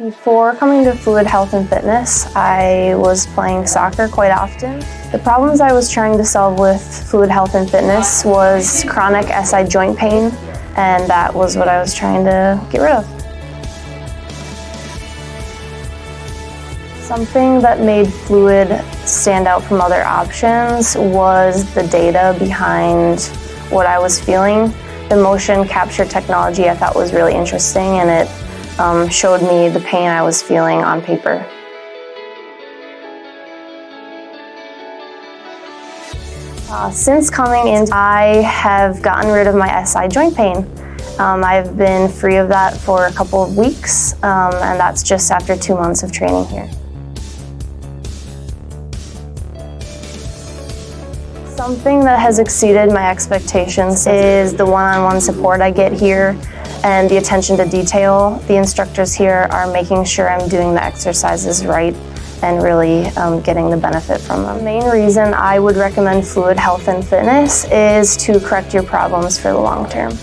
Before coming to Fluid Health and Fitness, I was playing soccer quite often. The problems I was trying to solve with Fluid Health and Fitness was chronic SI joint pain, and that was what I was trying to get rid of. Something that made Fluid stand out from other options was the data behind what I was feeling. The motion capture technology I thought was really interesting, and it showed me the pain I was feeling on paper. Since coming in, I have gotten rid of my SI joint pain. I've been free of that for a couple of weeks, and that's just after 2 months of training here. Something that has exceeded my expectations is the one-on-one support I get here and the attention to detail. The instructors here are making sure I'm doing the exercises right and really getting the benefit from them. The main reason I would recommend Fluid Health and Fitness is to correct your problems for the long term.